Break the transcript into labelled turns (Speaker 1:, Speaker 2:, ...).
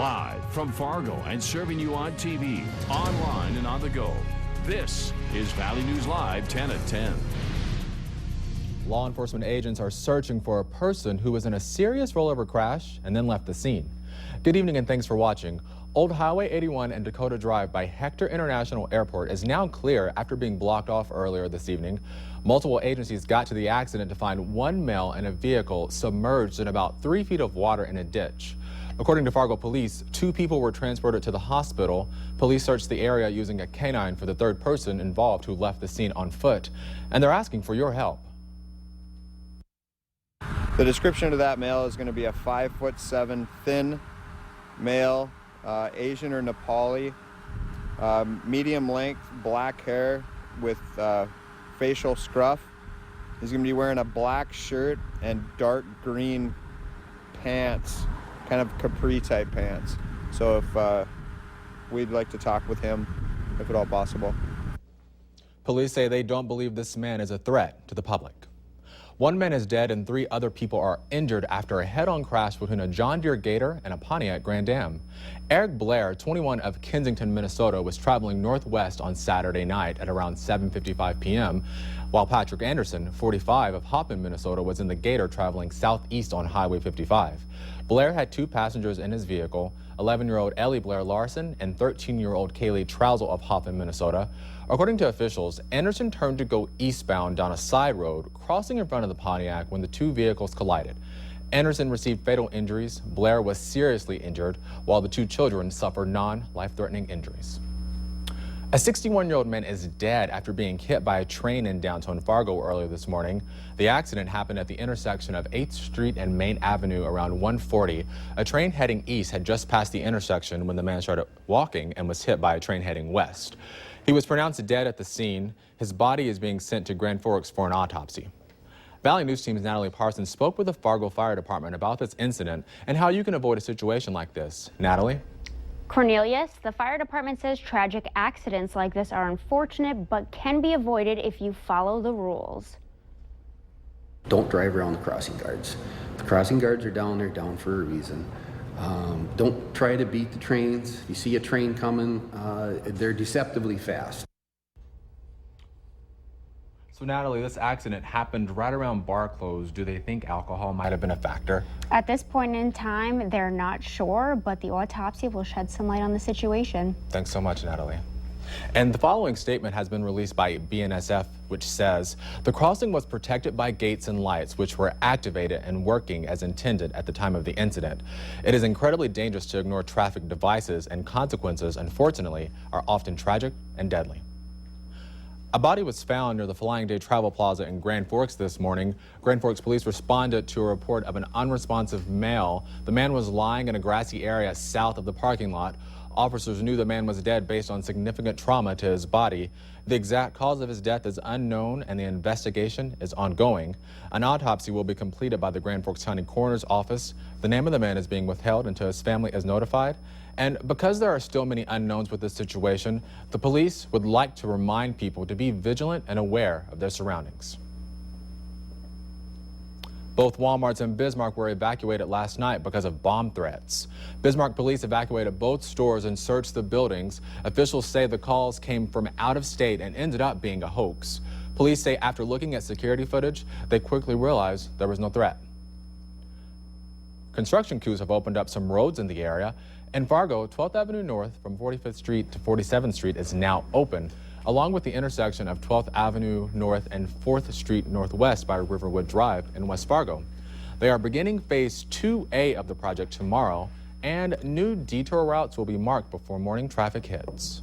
Speaker 1: Live from Fargo and serving you on TV, online, and on the go. This is Valley News Live 10 at 10.
Speaker 2: Law enforcement agents are searching for a person who was in a serious rollover crash and then left the scene. Good evening and thanks for watching. Old Highway 81 and Dakota Drive by Hector International Airport is now clear after being blocked off earlier this evening. Multiple agencies got to the accident to find one male in a vehicle submerged in about 3 feet of water in a ditch. According to Fargo police, 2 people were transported to the hospital. Police searched the area using a canine for the third person involved who left the scene on foot, and they're asking for your help.
Speaker 3: The description of that male is going to be a 5'7" thin male, Asian or Nepali, medium length, black hair with facial scruff. He's going to be wearing a black shirt and dark green pants, kind of capri type pants. So if we'd like to talk with him, if at all possible.
Speaker 2: Police say they don't believe this man is a threat to the public. 1 man is dead and 3 other people are injured after a head-on crash between a John Deere Gator and a Pontiac Grand Am. Eric Blair, 21 of Kensington, Minnesota, was traveling northwest on Saturday night at around 7:55 p.m., while Patrick Anderson, 45 of Hoppin, Minnesota, was in the Gator traveling southeast on Highway 55. Blair had 2 passengers in his vehicle, 11-year-old Ellie Blair Larson and 13-year-old Kaylee Trousel of Hoppin, Minnesota. According to officials, Anderson turned to go eastbound down a side road, crossing in front of the Pontiac when the 2 vehicles collided. Anderson received fatal injuries. Blair was seriously injured, while the 2 children suffered non-life-threatening injuries. A 61-year-old man is dead after being hit by a train in downtown Fargo earlier this morning. The accident happened at the intersection of 8th Street and Main Avenue around 1:40. A train heading east had just passed the intersection when the man started walking and was hit by a train heading west. He was pronounced dead at the scene. His body is being sent to Grand Forks for an autopsy. Valley News Team's Natalie Parsons spoke with the Fargo Fire Department about this incident and how you can avoid a situation like this. Natalie?
Speaker 4: Cornelius, the fire department says tragic accidents like this are unfortunate but can be avoided if you follow the rules.
Speaker 5: Don't drive around the crossing guards. The crossing guards are down, they're down for a reason. Don't try to beat the trains. If you see a train coming, they're deceptively fast.
Speaker 2: So Natalie, this accident happened right around bar close. Do they think alcohol might have been a factor?
Speaker 4: At this point in time, they're not sure, but the autopsy will shed some light on the situation.
Speaker 2: Thanks so much, Natalie. And the following statement has been released by BNSF, which says, the crossing was protected by gates and lights, which were activated and working as intended at the time of the incident. It is incredibly dangerous to ignore traffic devices, and consequences, unfortunately, are often tragic and deadly. A body was found near the Flying Day Travel Plaza in Grand Forks this morning. Grand Forks police responded to a report of an unresponsive male. The man was lying in a grassy area south of the parking lot. Officers knew the man was dead based on significant trauma to his body. The exact cause of his death is unknown and the investigation is ongoing. An autopsy will be completed by the Grand Forks County Coroner's Office. The name of the man is being withheld until his family is notified. And because there are still many unknowns with this situation, the police would like to remind people to be vigilant and aware of their surroundings. Both Walmarts in Bismarck were evacuated last night because of bomb threats. Bismarck police evacuated both stores and searched the buildings. Officials say the calls came from out of state and ended up being a hoax. Police say after looking at security footage, they quickly realized there was no threat. Construction crews have opened up some roads in the area. In Fargo, 12th Avenue North from 45th Street to 47th Street is now open, along with the intersection of 12th Avenue North and 4th Street Northwest by Riverwood Drive in West Fargo. They are beginning Phase 2A of the project tomorrow, and new detour routes will be marked before morning traffic hits.